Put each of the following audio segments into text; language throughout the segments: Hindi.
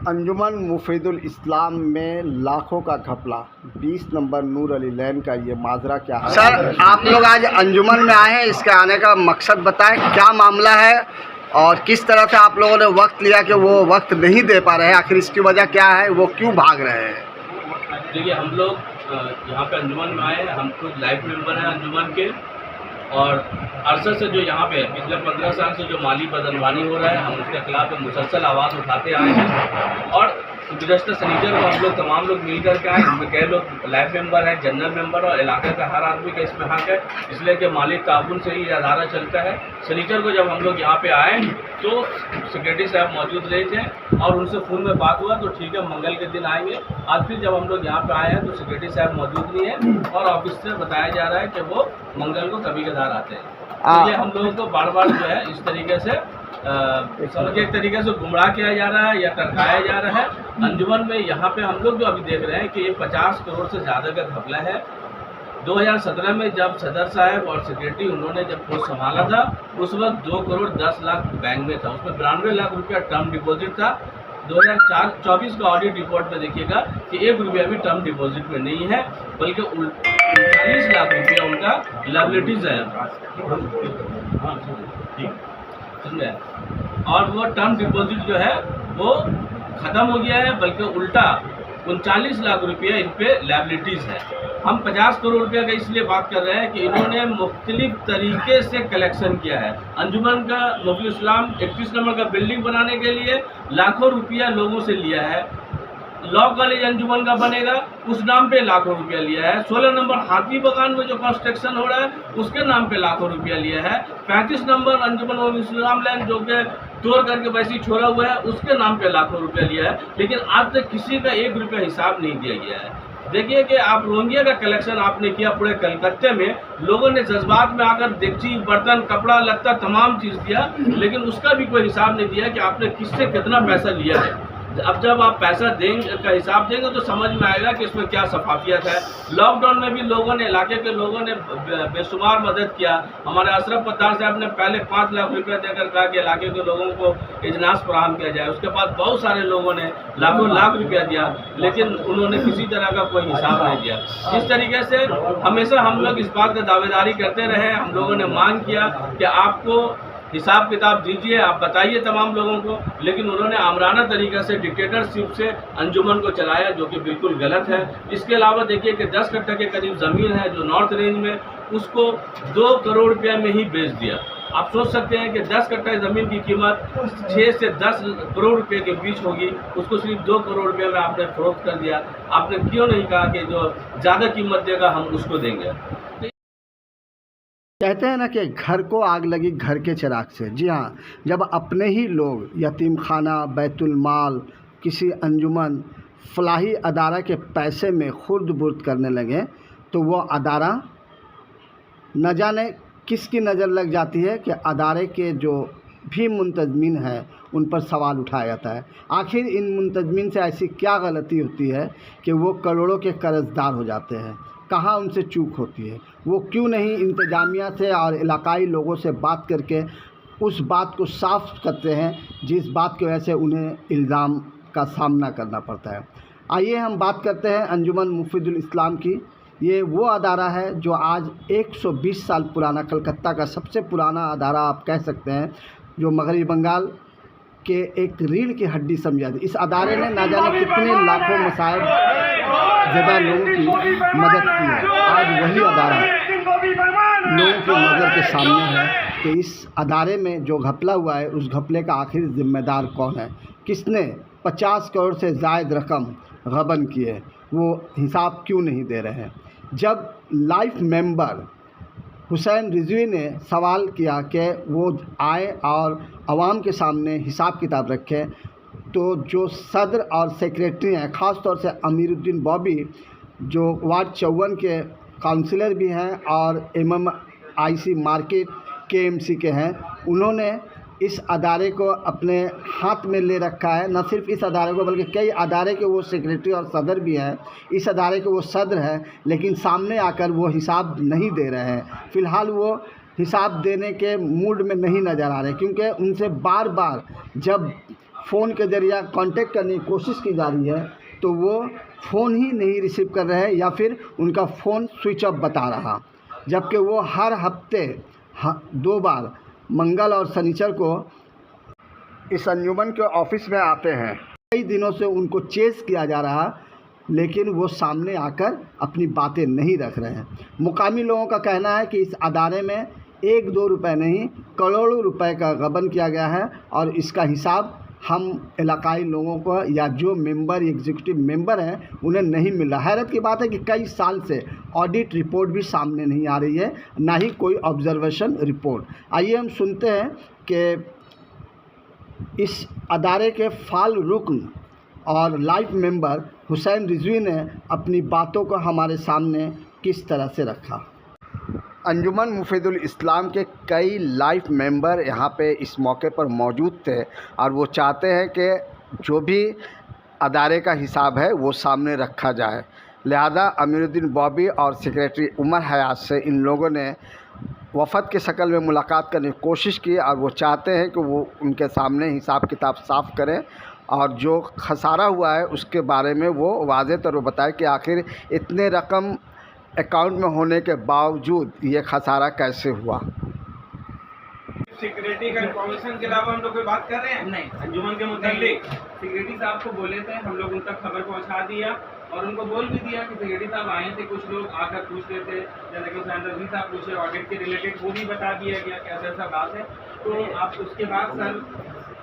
अंजुमन मुफीदुल इस्लाम में लाखों का घपला, 20 नंबर नूर अली लैन का ये माजरा क्या है? सर, आप लोग आज अंजुमन में आए हैं, इसके आने का मकसद बताएं, क्या मामला है और किस तरह से आप लोगों ने वक्त लिया कि वो वक्त नहीं दे पा रहे हैं? आखिर इसकी वजह क्या है, वो क्यों भाग रहे हैं? देखिए, हम लोग यहाँ पे अंजुमन में आए हैं। हम खुद लाइफ मेंबर हैं अंजुमन के, और अरसद से जो यहाँ पे पिछले 15 साल से जो माली बदनवानी हो रहा है, हम उसके खिलाफ मुसलसल आवाज़ उठाते आए हैं। और गुज़श्ता शनिचर को हम लोग तमाम लोग मिल कर के आए, इसमें कई लोग लाइफ मेंबर हैं, जनरल मेंबर, और इलाके का हर आदमी का इसमें हक है, इसलिए कि माली ताउन से ही अदारा चलता है। शनिचर को जब हम लोग यहाँ पे आए तो सेक्रेटरी साहब मौजूद रहे थे और उनसे फ़ोन में बात हुआ तो ठीक है, मंगल के दिन आएंगे। आज फिर जब हम लोग यहाँ पे आए हैं तो सेक्रेटरी साहब मौजूद नहीं है और ऑफिस से बताया जा रहा है कि वो मंगल को कभी कदार आते हैं। तो ये हम लोगों को बार बार जो है इस तरीके से समझिए एक तरीके से गुमराह किया जा रहा है या टरकाया जा रहा है। अंजुमन में यहाँ पे हम लोग जो अभी देख रहे हैं कि ये 50 करोड़ से ज़्यादा का घपला है। 2017 में जब सदर साहब और सेक्रेटरी उन्होंने जब पोस्ट संभाला था, उस वक्त 2 करोड़ 10 लाख बैंक में था, उसमें 92 लाख रुपया टर्म डिपॉजिट था। 2024 का ऑडिट रिपोर्ट में देखिएगा कि 1 रुपया भी टर्म डिपॉजिट में नहीं है, बल्कि 39 लाख रुपया उनका लायबिलिटीज़ है। हाँ, समझे? और वो टर्म डिपॉजिट जो है वो ख़त्म हो गया है, बल्कि उल्टा 39 लाख रुपया इन पे लायबिलिटीज़ है। हम 50 करोड़ रुपया का इसलिए बात कर रहे हैं कि इन्होंने मुख्तलिफ तरीके से कलेक्शन किया है। अंजुमन का मुफीदुल इस्लाम 31 नंबर का बिल्डिंग बनाने के लिए लाखों रुपया लोगों से लिया है। लॉ कॉलेज अंजुमन का बनेगा, उस नाम पे लाखों रुपया लिया है। 16 नंबर हाथी बगान में जो कंस्ट्रक्शन हो रहा है उसके नाम पे लाखों रुपया लिया है। 35 नंबर अंजुमन मुफीदुल इस्लाम लैंड जो कि तोड़ करके वैसे ही छोड़ा हुआ है, उसके नाम पे लाखों रुपया लिया है, लेकिन आज तक किसी का 1 रुपया हिसाब नहीं दिया गया है। देखिए कि आप रोहिंग्या का कलेक्शन आपने किया पूरे कलकत्ते में, लोगों ने जज्बात में आकर देगची, बर्तन, कपड़ा लत्ता तमाम चीज़ दिया, लेकिन उसका भी कोई हिसाब नहीं दिया कि आपने किससे कितना पैसा लिया है। अब जब आप पैसा देंगे का हिसाब देंगे तो समझ में आएगा कि इसमें क्या शफाफियत है। लॉकडाउन में भी लोगों ने, इलाके के लोगों ने बेशुमार मदद किया। हमारे अशरफ पत्तार साहब ने पहले 5 लाख रुपया देकर कहा कि इलाके के लोगों को इजनास फराहम किया जाए। उसके बाद बहुत सारे लोगों ने लाखों लाख रुपया दिया, लेकिन उन्होंने किसी तरह का कोई हिसाब नहीं दिया। इस तरीके से हमेशा हम लोग इस बात का दावेदारी करते रहे। हम लोगों ने मांग किया कि आपको हिसाब किताब दीजिए, आप बताइए तमाम लोगों को, लेकिन उन्होंने आमराना तरीक़े से डिक्टेटरशिप से अंजुमन को चलाया, जो कि बिल्कुल गलत है। इसके अलावा देखिए कि 10 कट्ठा के करीब ज़मीन है जो नॉर्थ रेंज में, उसको 2 करोड़ रुपया में ही बेच दिया। आप सोच सकते हैं कि 10 कट्ठा ज़मीन की कीमत 6 से 10 करोड़ रुपये के बीच होगी, उसको सिर्फ 2 करोड़ रुपये में आपने फरोख्त कर दिया। आपने क्यों नहीं कहा कि जो ज़्यादा कीमत देगा हम उसको देंगे? कहते हैं ना कि घर को आग लगी घर के चिराग से। जी हाँ, जब अपने ही लोग यतीम खाना, बैतुल माल, किसी अंजुमन, फलाही अदारा के पैसे में खुर्द बुर्द करने लगे तो वो अदारा न जाने किसकी नज़र लग जाती है कि अदारे के जो भी मुंतजमीन है उन पर सवाल उठाया जाता है। आखिर इन मुंतजमीन से ऐसी क्या गलती होती है कि वो करोड़ों के कर्जदार हो जाते हैं? कहाँ उनसे चूक होती है? वो क्यों नहीं इंतज़ामिया से और इलाकाई लोगों से बात करके उस बात को साफ करते हैं जिस बात की वजह से उन्हें इल्ज़ाम का सामना करना पड़ता है? आइए हम बात करते हैं अंजुमन मुफीदुल इस्लाम की। ये वो अदारा है जो आज 120 साल पुराना, कलकत्ता का सबसे पुराना अदारा आप कह सकते हैं, जो मगरबी बंगाल के एक रीढ़ की हड्डी समझी जाती है। इस अदारे ने ना जाने कितने लाखों मसाइब ज़्यादा लोगों की मदद की है। आज वही अदारा लोगों की नज़र के सामने है कि इस अदारे में जो घपला हुआ है उस घपले का आखिर ज़िम्मेदार कौन है? किसने 50 करोड़ से ज़ायद रकम गबन की है? वो हिसाब क्यों नहीं दे रहे हैं? जब लाइफ मेंबर हुसैन रिजवी ने सवाल किया कि वो आए और आवाम के सामने हिसाब किताब रखें, तो जो सदर और सेक्रेटरी हैं, ख़ास तौर से अमीरुद्दीन बॉबी, जो वार्ड 54 के काउंसिलर भी हैं और MMIC मार्केट KMC के हैं, उन्होंने इस अदारे को अपने हाथ में ले रखा है। न सिर्फ इस अदारे को बल्कि कई अदारे के वो सेक्रेटरी और सदर भी हैं। इस अदारे के वो सदर हैं, लेकिन सामने आकर वो हिसाब नहीं दे रहे हैं। फ़िलहाल वो हिसाब देने के मूड में नहीं नज़र आ रहे, क्योंकि उनसे बार बार जब फ़ोन के ज़रिए कांटेक्ट करने की कोशिश की जा रही है तो वो फ़ोन ही नहीं रिसीव कर रहे हैं या फिर उनका फ़ोन स्विच ऑफ बता रहा, जबकि वो हर हफ्ते 2 बार मंगल और शनिचर को इस अंजुमन के ऑफिस में आते हैं। कई दिनों से उनको चेस किया जा रहा, लेकिन वो सामने आकर अपनी बातें नहीं रख रहे हैं। मुकामी लोगों का कहना है कि इस अदारे में 1-2 रुपये नहीं, करोड़ों रुपए का गबन किया गया है और इसका हिसाब हम इलाकाई लोगों को या जो मेंबर एग्जीक्यूटिव मेंबर हैं उन्हें नहीं मिल रहा। हैरत की बात है कि कई साल से ऑडिट रिपोर्ट भी सामने नहीं आ रही है, ना ही कोई ऑब्जर्वेशन रिपोर्ट। आइए हम सुनते हैं कि इस अदारे के फाल रुकन और लाइफ मेंबर हुसैन रिजवी ने अपनी बातों को हमारे सामने किस तरह से रखा। अंजुमन मुफीदुल इस्लाम के कई लाइफ मेंबर यहाँ पे इस मौके पर मौजूद थे और वो चाहते हैं कि जो भी अदारे का हिसाब है वो सामने रखा जाए। लिहाजा अमीरुद्दीन बॉबी और सेक्रेटरी उमर हयात से इन लोगों ने वफ़द के शक्ल में मुलाकात करने की कोशिश की और वो चाहते हैं कि वो उनके सामने हिसाब किताब साफ़ करें और जो खसारा हुआ है उसके बारे में वो वाज़ेह तौर पर बताएं कि आखिर इतने रकम अकाउंट में होने के बावजूद ये खसारा कैसे हुआ। सिक्योरिटी का इंफॉर्मेशन के अलावा हम लोग कोई बात कर रहे हैं नहीं। अंजुमन के मुताबिक सिक्योरिटी साहब को बोले थे, हम लोग उन तक खबर पहुंचा दिया और उनको बोल भी दिया कि सिक्योरिटी साहब आए थे, कुछ लोग आकर पूछ रहे थे, जैसे कि हुसैन रज़वी साहब पूछे ऑडिट के रिलेटेड, वो भी बता दिया गया कि ऐसा बात है। तो आप उसके बाद सर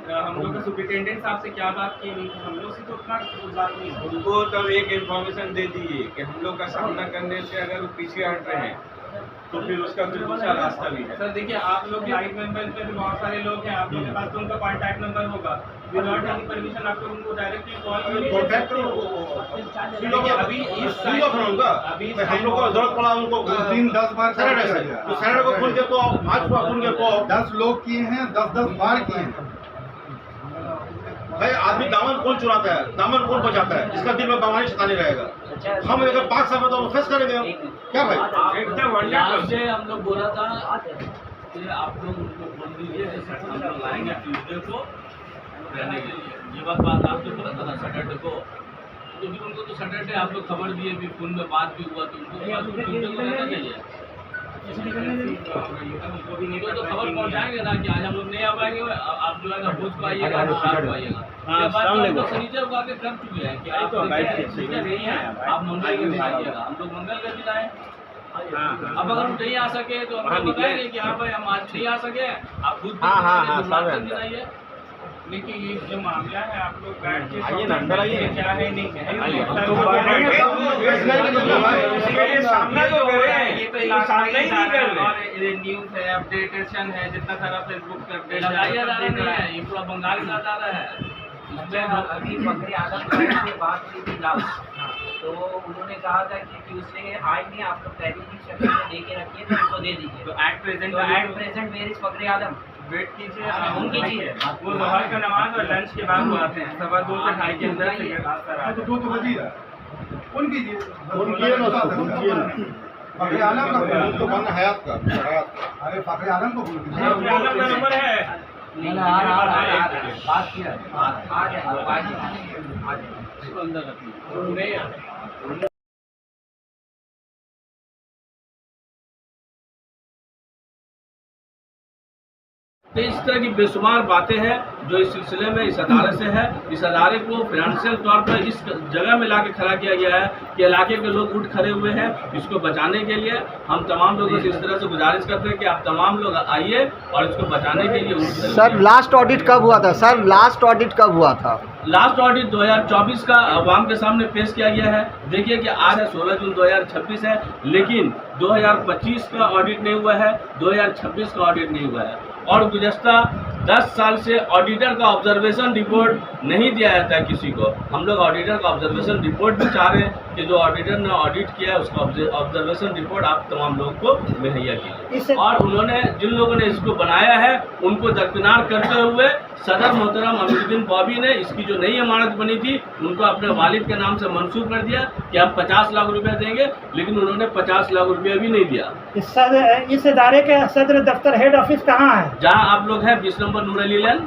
हम लोग सुपरिटेंडेंट साहब से क्या बात की, हम लोग से तो उतना बात नहीं। उनको तब एक इन्फॉर्मेशन दे दीजिए कि हम लोग का सामना करने से अगर वो पीछे हट रहे हैं तो फिर उसका फिर दूसरा रास्ता भी है। सर देखिए, आप लोग लाइव मेंबर्स में भी बहुत सारे लोग हैं, आप लोगों के पास तो उनका कॉन्टैक्ट नंबर होगा, विदाउट एनी परमिशन आप लोग उनको डायरेक्टली कॉल करिए। अभी इस अभी हम लोग को जरूरत पड़ा उनको 3-10 बार तो सैटरडे को खुल के तो आज को खुल के तो 10 लोग किए हैं, 10-10 बार किए हैं। भाई आदमी दामन कौन चुराता है, दामन कौन बचाता है, जिसका दिल में बवानी शैतानी रहेगा। हम अगर 5 साल में तो फेस करेंगे क्या भाई। एकदम से हम लोग बोला था कि आप लोग उनको बोल दीजिए हम लोग आएंगे ट्यूजडे को रहने के लिए। ये बात आपसे बोला था ना सैटरडे को, तो फिर उनको तो सैटरडे आप लोग खबर दिए, भी फोन में बात भी हुआ, तो उनको ट्यूजडे को रहना चाहिए। उनको तो खबर पहुंचाएंगे ना कि आज हम लोग नहीं आ पाएंगे, आप जो है ना भोज को आइएगा, रात को आइएगा। शनिचर को आके कर चुके हैं कि आप नहीं है, आप मंगल के दिन आइएगा, हम लोग मंगल के दिन आए। अब अगर हम नहीं आ सके तो हम लोग बताएंगे कि हाँ भाई हम आज नहीं आ सके, आप खुद दिन आइए। लेकिन ये जो मामला है आप लोग बैठ के आइए ना, अंदर आइए, क्या है नहीं है सामना जो कर रहे हैं, ये तो सामना ही नहीं कर रहे। और न्यूज़ है, अपडेटेशन है, जितना सारा फेसबुक पे अपडेट लगाया जा रहा है, ये पूरा बंगाल का जा रहा है। अभी बकरी आदम से बात हुई थी लास्ट, तो उन्होंने कहा था कि उसने आज नहीं, आप लोग पहले ही शक्ल में दे के रखिए तो उनको दे दीजिए। तो एट प्रेजेंट वेयर इज बकरी आदम, वेट कीजिए, उनकी चीज़ वो ज़ोहर का नमाज और लंच के बाद वो आते हैं 2:15 से 2:30 के अंदर से ये बात कर रहा है। तो 2 तो बज ही रहा है। फोन कीजिए फखरे आलम का, तो बनना हयात का। अरे फखरे आलम को बोल दीजिए, फखरे आलम का नंबर है। बात किया आ जाए अंदर रखिए। तो इस तरह की बेशुमार बातें हैं जो इस सिलसिले में इस अदारे से है। इस अदारे को फाइनेंशियल तौर पर इस जगह में लाके खड़ा किया गया है कि इलाके के लोग उठ खड़े हुए हैं। इसको बचाने के लिए हम तमाम लोगों से इस तरह से गुजारिश करते हैं कि आप तमाम लोग आइए और इसको बचाने के लिए उठ खड़े। सर लास्ट ऑडिट कब हुआ था? सर लास्ट ऑडिट कब हुआ था? लास्ट ऑडिट 2024 का अवाम के सामने पेश किया गया है। देखिए कि आज है 16 जून 2026 है, लेकिन 2025 का ऑडिट नहीं हुआ है, 2026 का ऑडिट नहीं हुआ है। और गुज़श्ता 10 साल से ऑडिटर का ऑब्जर्वेशन रिपोर्ट नहीं दिया जाता है किसी को। हम लोग ऑडिटर का ऑब्जर्वेशन रिपोर्ट भी चाह रहे हैं कि जो ऑडिटर ने ऑडिट किया है उसका ऑब्जर्वेशन रिपोर्ट आप तमाम लोगों को मुहैया कीजिए। और उन्होंने जिन लोगों ने इसको बनाया है उनको दरकिनार करते हुए सदर मोहतरम अमीरुद्दीन बॉबी ने इसकी जो नई इमारत बनी थी उनको अपने वालिद के नाम से मंसूब कर दिया कि हम 50 लाख रुपया देंगे, लेकिन उन्होंने 50 लाख रुपया भी नहीं दिया। इस इदारे के सदर दफ्तर हेड ऑफिस कहाँ है? जहाँ आप लोग हैं 20 नंबर नूर अली लैन,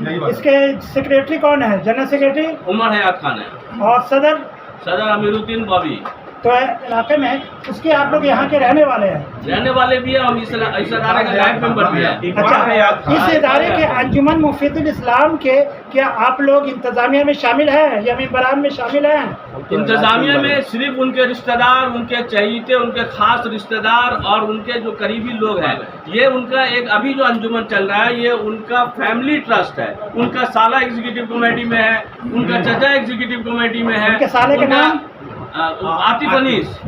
यही बात। इसके सेक्रेटरी कौन है? जनरल सेक्रेटरी उमर हयात खान है। और सदर? सदर अमीरुद्दीन बॉबी। तो इलाके में उसके आप लोग यहाँ के रहने वाले हैं? रहने वाले भी है, हम इस इदारे का लाइफ मेंबर भी है। अच्छा, इस इदारे के अंजुमन मुफ्तीयुल इस्लाम के क्या आप लोग इंतजामिया में शामिल हैं या मेंबरान में शामिल हैं? इंतजामिया में सिर्फ उनके रिश्तेदार, उनके चहीते, उनके खास रिश्तेदार और उनके जो करीबी लोग हैं, ये उनका एक अभी जो अंजुमन चल रहा है ये उनका फैमिली ट्रस्ट है। उनका साला एग्जीक्यूटिव कमेटी में है, उनका चचा एग्जीक्यूटिव कमेटी में है। उनके साले के नाम? आतिफ अनीस।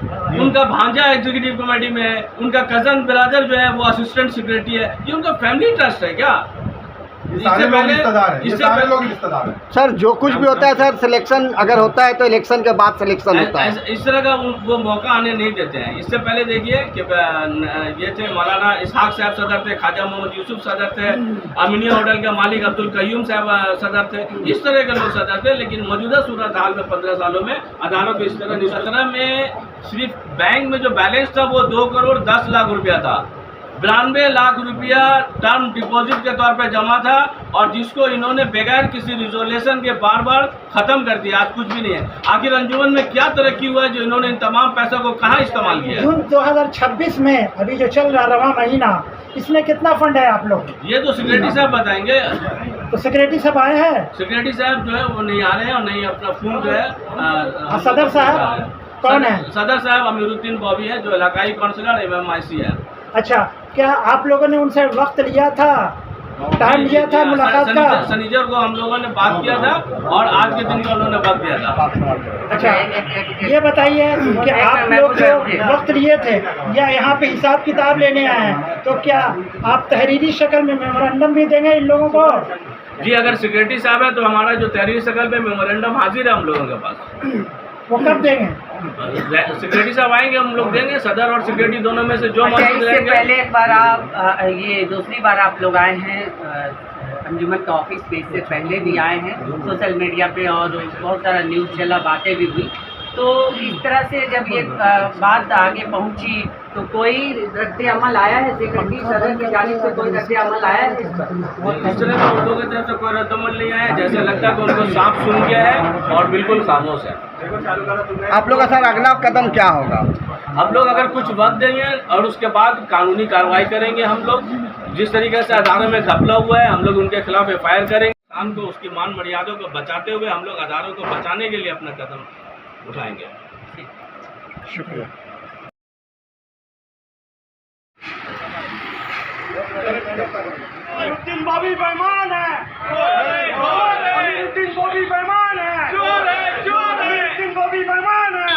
उनका भांजा एग्जीक्यूटिव कमेटी में है, उनका कजन ब्रदर जो है वो असिस्टेंट सेक्रेटरी है। ये उनका फैमिली ट्रस्ट है क्या? सारे लोग रिश्तेदार हैं, ये सारे लोग रिश्तेदार हैं। सर जो कुछ भी होता है सर, सिलेक्शन अगर होता है तो इलेक्शन के बाद सिलेक्शन होता है। इस तरह का वो मौका आने नहीं देते हैं। इससे पहले देखिए कि ये थे मौलाना इसहाक साहब सदर थे, ख्वाजा मोहम्मद यूसुफ सदर थे, अमीनिया होटल के मालिक अब्दुल कयूम साहब सदर थे। इस तरह के लोग सदर थे। लेकिन मौजूदा सूरत हाल में 15 सालों में अदालत को इस तरह नहीं। 17 में सिर्फ बैंक में जो बैलेंस था वो 2 करोड़ 10 लाख रुपया था। 92 लाख रुपया टर्म डिपॉजिट के तौर पर जमा था और जिसको इन्होंने बगैर किसी रिजोल्यूशन के बार बार खत्म कर दिया। आज कुछ भी नहीं है। आखिर अंजुमन में क्या तरक्की हुआ है जो इन्होंने इन तमाम पैसों को कहाँ इस्तेमाल किया? जून 2026 में अभी जो चल रहा रवा महीना, इसमें कितना फंड है आप लोग? ये तो सेक्रेटरी साहब बताएंगे। तो सेक्रेटरी साहब आए हैं? सेक्रेटरी साहब जो है वो नहीं आ रहे हैं और नहीं अपना फोन जो है। सदर साहब कौन है? सदर साहब अमीरुद्दीन बॉबी है जो इलाकाई काउंसलर MMIC है। अच्छा, क्या आप लोगों ने उनसे वक्त लिया था, टाइम लिया था मुलाकात का? शनिवार को हम लोगों ने बात किया था और आज के दिन का उन्होंने वक्त दिया था। अच्छा, ये बताइए कि आप लोग जो वक्त लिए थे या यहाँ पे हिसाब किताब लेने आए हैं, तो क्या आप तहरीरी शक्ल में मेमोरेंडम भी देंगे इन लोगों को? जी, अगर सेक्रेटरी साहब है तो हमारा जो तहरीरी शक्ल पे मेमोरेंडम हाजिर है हम लोगों के पास। वो कब देंगे? सेक्रेटरी साहब आएंगे, हम लोग देंगे। सदर और सेक्रेटरी दोनों में से जो अच्छा, मौजूद इससे रहेंगे। पहले एक बार आप ये दूसरी बार आप लोग आए हैं अंजुमन का ऑफिस पे, इससे पहले भी आए हैं सोशल मीडिया पे और बहुत सारा न्यूज़ चला, बातें भी हुई। तो इस तरह से जब ये बात आगे पहुंची तो कोई रद्द अमल आया है? सेक्रेटरी सदर की जानिब से कोई रद्द अमल आया है इस पर? इस तरह का उन लोगों की तरफ से कोई रद्दमल नहीं आया। जैसे लगता है कि उनको सांप सुन गया है और बिल्कुल खामोश है। आप लोग का सर अगला कदम क्या होगा? हम लोग अगर कुछ वक्त देंगे और उसके बाद कानूनी कार्रवाई करेंगे। हम लोग जिस तरीके से अदारों में घपला हुआ है हम लोग उनके खिलाफ FIR करेंगे। इंसान को उसकी मान मर्यादा को बचाते हुए हम लोग अदारों को बचाने के लिए अपना कदम उठाएंगे। शुक्रिया। अमीरुद्दीन बॉबी बेईमान है। अमीरुद्दीन बॉबी बेईमान है। अमीरुद्दीन बॉबी बेईमान है।